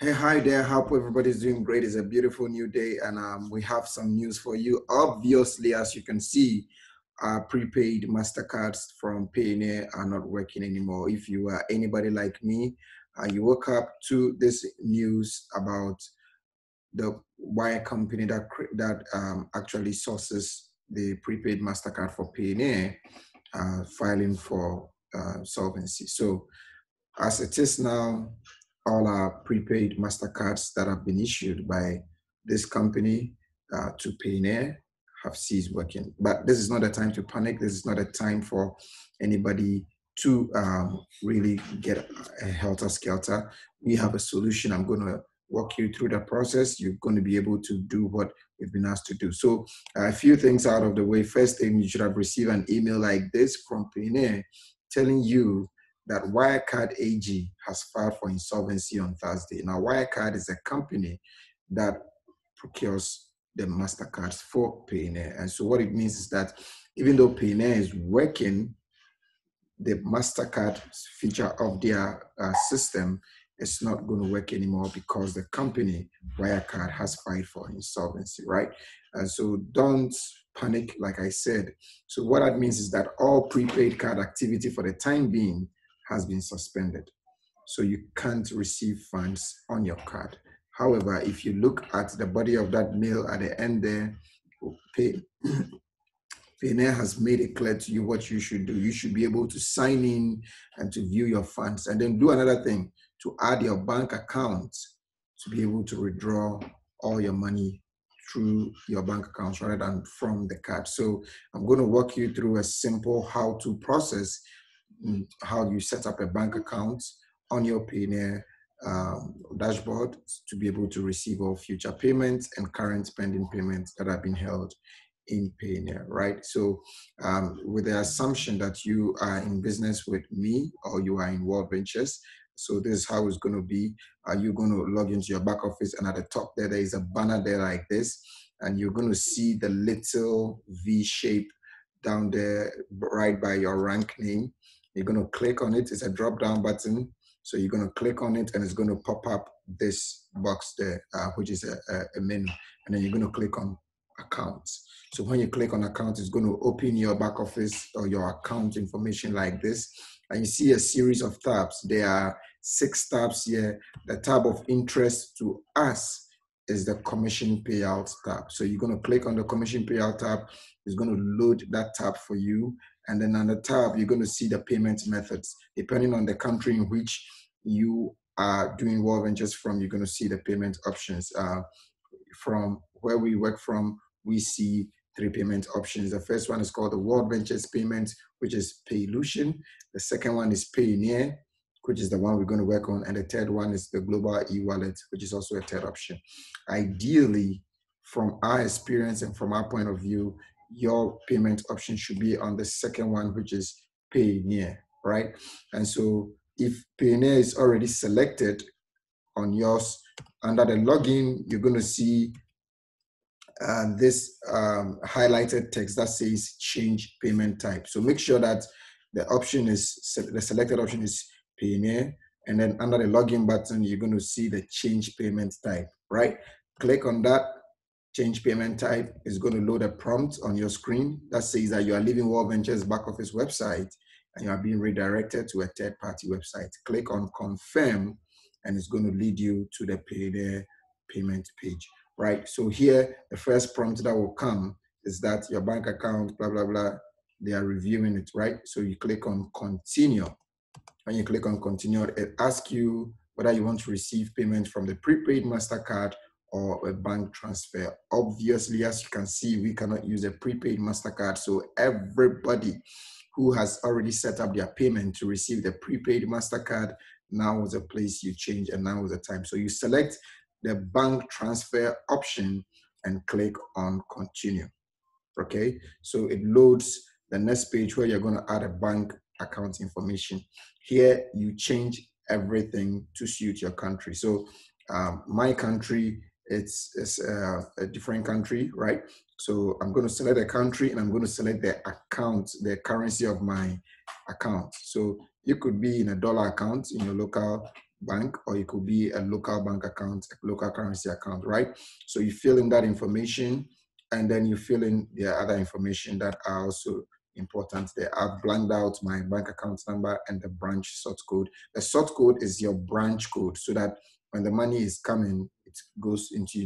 Hey, hi there. Hope everybody's doing great. It's a beautiful new day, and we have some news for you. Obviously, as you can see, prepaid MasterCards from Payoneer are not working anymore. If you are anybody like me, you woke up to this news about the wire company that actually sources the prepaid MasterCard for Payoneer filing for solvency. So as it is now, all our prepaid MasterCards that have been issued by this company to Payoneer have ceased working. But this is not a time to panic. This is not a time for anybody to really get a helter-skelter. We have a solution. I'm going to walk you through the process. You're going to be able to do what we've been asked to do. So a few things out of the way. First thing, you should have received an email like this from Payoneer telling you that Wirecard AG has filed for insolvency on Thursday. Now, Wirecard is a company that procures the MasterCards for Payoneer. And so what it means is that even though Payoneer is working, the MasterCard feature of their system is not going to work anymore because the company, Wirecard, has filed for insolvency, right? And so don't panic, like I said. So what that means is that all prepaid card activity for the time being has been suspended. So you can't receive funds on your card. However, if you look at the body of that mail at the end there, Payoneer has made it clear to you what you should do. You should be able to sign in and to view your funds, and then do another thing, to add your bank account to be able to withdraw all your money through your bank accounts rather than from the card. So I'm going to walk you through a simple how-to process, how you set up a bank account on your Payoneer dashboard to be able to receive all future payments and current pending payments that have been held in Payoneer, right? So with the assumption that you are in business with me or you are in World Ventures, so this is how it's going to be. You're going to log into your back office, and at the top there is a banner there like this, and you're going to see the little V shape down there right by your rank name. You're going to click on it. It's a drop down button. So you're going to click on it, and it's going to pop up this box there, which is a menu. And then you're going to click on accounts. So when you click on account, it's going to open your back office or your account information like this. And you see a series of tabs. There are 6 tabs here. The tab of interest to us is the commission payout tab. So you're going to click on the commission payout tab. It's going to load that tab for you. And then on the tab, you're going to see the payment methods. Depending on the country in which you are doing World Ventures from, you're going to see the payment options. From where we work from, we see 3 payment options. The first one is called the World Ventures payment, which is Paylution. The second one is Payoneer, which is the one we're going to work on. And the third one is the Global e-wallet, which is also a third option. Ideally, from our experience and from our point of view, your payment option should be on the second one, which is Payoneer, right? And so if Payoneer is already selected on yours, under the login, you're going to see this highlighted text that says change payment type. So make sure that the option is, the selected option is Payoneer, and then under the login button, you're going to see the change payment type, right? Click on that. Change payment type is going to load a prompt on your screen that says that you are leaving World Ventures back office website and you are being redirected to a third-party website. Click on confirm, and it's going to lead you to the Payoneer payment page, right? So here, the first prompt that will come is that your bank account, blah, blah, blah, they are reviewing it, right? So you click on continue. When you click on continue, it asks you whether you want to receive payment from the prepaid MasterCard or a bank transfer. Obviously, as you can see, we cannot use a prepaid MasterCard. So everybody who has already set up their payment to receive the prepaid MasterCard, now is the place you change, and now is the time. So you select the bank transfer option and click on continue. Okay, so it loads the next page where you're going to add a bank account information. Here you change everything to suit your country. So my country, it's a different country, right? So I'm going to select a country, and I'm going to select the account, the currency of my account. So you could be in a dollar account in your local bank, or it could be a local bank account, a local currency account, right? So you fill in that information, and then you fill in the other information that are also important there. I've blanked out my bank account number and the branch sort code. The sort code is your branch code, so that when the money is coming, it goes into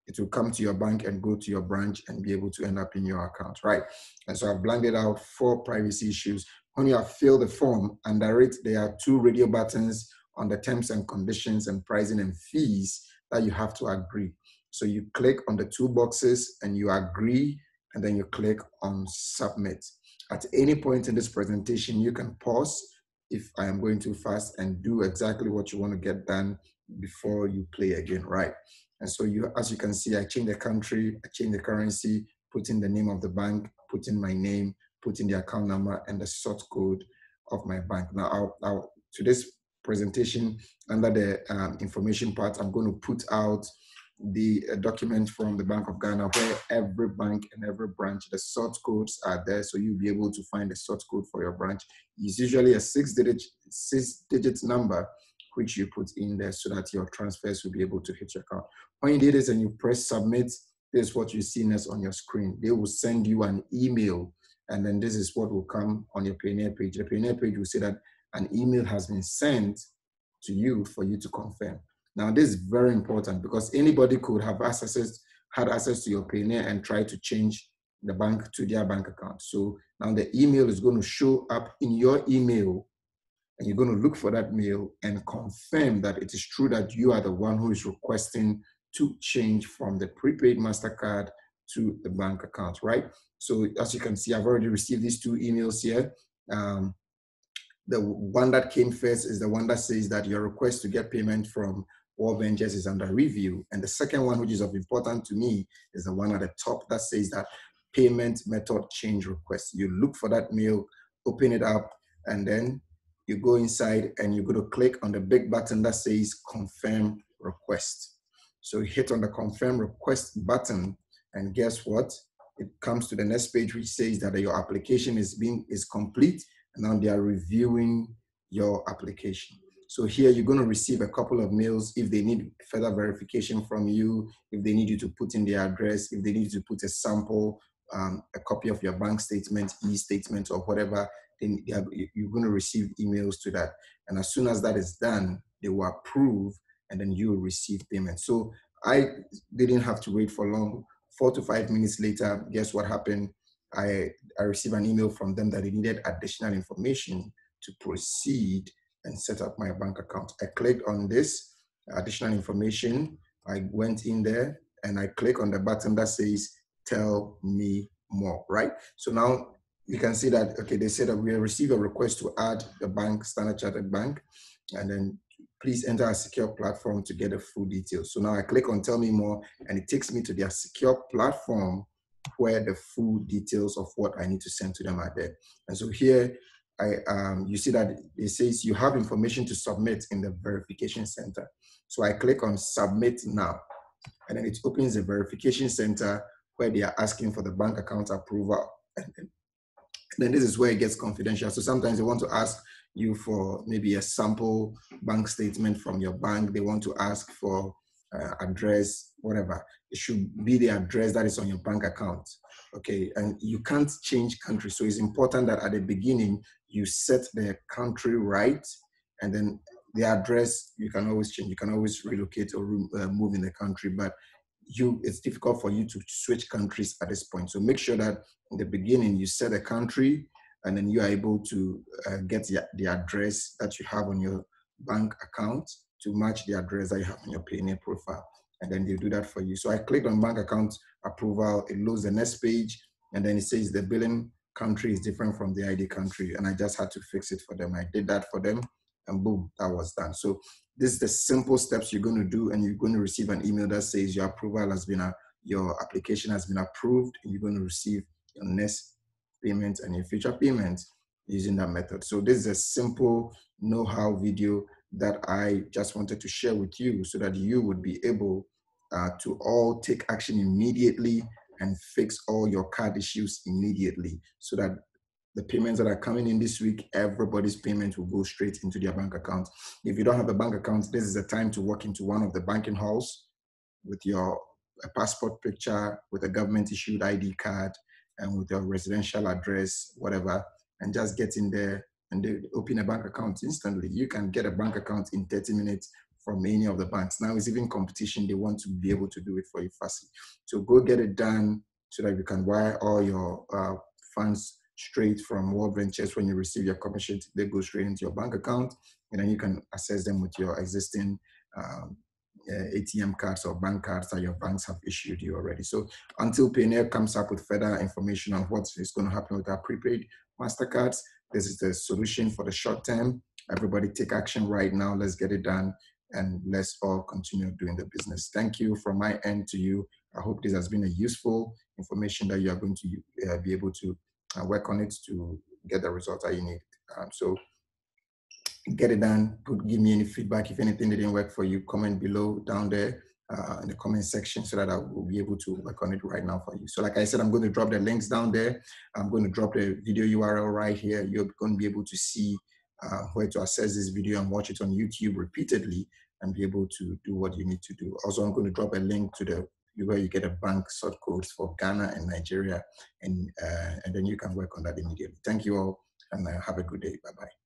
it will come to your bank and go to your branch and be able to end up in your account, right? And so I've blanked it out for privacy issues. When you have filled the form, under it, there are 2 radio buttons on the terms and conditions and pricing and fees that you have to agree. So you click on the 2 boxes and you agree, and then you click on submit. At any point in this presentation, you can pause if I am going too fast and do exactly what you want to get done before you play again, right? And so as you can see, I change the country, I change the currency, put in the name of the bank, put in my name, put in the account number and the sort code of my bank. Now, today's presentation, under the information part, I'm going to put out the document from the Bank of Ghana where every bank and every branch, the sort codes are there. So you'll be able to find the sort code for your branch. It's usually a 6-digit number, which you put in there so that your transfers will be able to hit your account. When you do this and you press submit, this is what you see next on your screen. They will send you an email, and then this is what will come on your Payoneer page. The Payoneer page will say that an email has been sent to you for you to confirm. Now, this is very important because anybody could have had access to your Payoneer and try to change the bank to their bank account. So now the email is going to show up in your email, and you're going to look for that mail and confirm that it is true that you are the one who is requesting to change from the prepaid MasterCard to the bank account, right? So as you can see, I've already received these 2 emails here. The one that came first is the one that says that your request to get payment from World Ventures is under review. And the second one, which is of importance to me, is the one at the top that says that payment method change request. You look for that mail, open it up, and then you go inside and you're going to click on the big button that says confirm request. So you hit on the confirm request button, and guess what? It comes to the next page, which says that your application is complete, and now they are reviewing your application. So here you're going to receive a couple of mails if they need further verification from you, if they need you to put in their address, if they need you to put a sample, a copy of your bank statement, e-statement, or whatever. Then you're going to receive emails to that. And as soon as that is done, they will approve, and then you will receive payment. So I didn't have to wait for long. 4 to 5 minutes later, guess what happened? I received an email from them that they needed additional information to proceed and set up my bank account. I clicked on this additional information. I went in there and I click on the button that says tell me more, right? So now you can see that, okay, they said that we have received a request to add the bank, Standard Chartered Bank, and then please enter a secure platform to get the full details. So now I click on tell me more, and it takes me to their secure platform where the full details of what I need to send to them are there. And so here, you see that it says you have information to submit in the verification center. So I click on submit now, and then it opens the verification center where they are asking for the bank account approval. And then this is where it gets confidential. So sometimes they want to ask you for maybe a sample bank statement from your bank. They want to ask for address, whatever. It should be the address that is on your bank account. Okay, and you can't change country. So it's important that at the beginning, you set the country right, and then the address, you can always change. You can always relocate or move in the country, but it's difficult for you to switch countries at this point. So make sure that in the beginning, you set a country, and then you are able to get the address that you have on your bank account to match the address that you have on your Payoneer profile. And then they do that for you. So I clicked on bank account approval. It loads the next page, and then it says the billing country is different from the ID country. And I just had to fix it for them. I did that for them, and boom, that was done. So this is the simple steps you're going to do, and you're going to receive an email that says your approval has been, your application has been approved, and you're going to receive your next payment and your future payments using that method. So this is a simple know-how video that I just wanted to share with you so that you would be able to all take action immediately and fix all your card issues immediately, so that the payments that are coming in this week, everybody's payment will go straight into their bank account. If you don't have a bank account, this is the time to walk into one of the banking halls with your passport picture, with a government issued ID card, and with your residential address, whatever, and just get in there and they open a bank account instantly. You can get a bank account in 30 minutes from any of the banks. Now it's even competition. They want to be able to do it for you fastly. So go get it done so that you can wire all your funds straight from World Ventures. When you receive your commission, they go straight into your bank account, and then you can access them with your existing ATM cards or bank cards that your banks have issued you already. So until Payoneer comes up with further information on what is going to happen with our prepaid MasterCards, this is the solution for the short term. Everybody take action right now. Let's get it done and let's all continue doing the business. Thank you from my end to you. I hope this has been a useful information that you are going to be able to work on it to get the results that you need. So get it done. Give me any feedback. If anything didn't work for you, comment below down there in the comment section so that I will be able to work on it right now for you. So like I said, I'm going to drop the links down there. I'm going to drop the video URL right here. You're going to be able to see where to access this video and watch it on YouTube repeatedly and be able to do what you need to do. Also, I'm going to drop a link to where you get a bank sort codes for Ghana and Nigeria, and then you can work on that immediately. Thank you all, and have a good day. Bye-bye.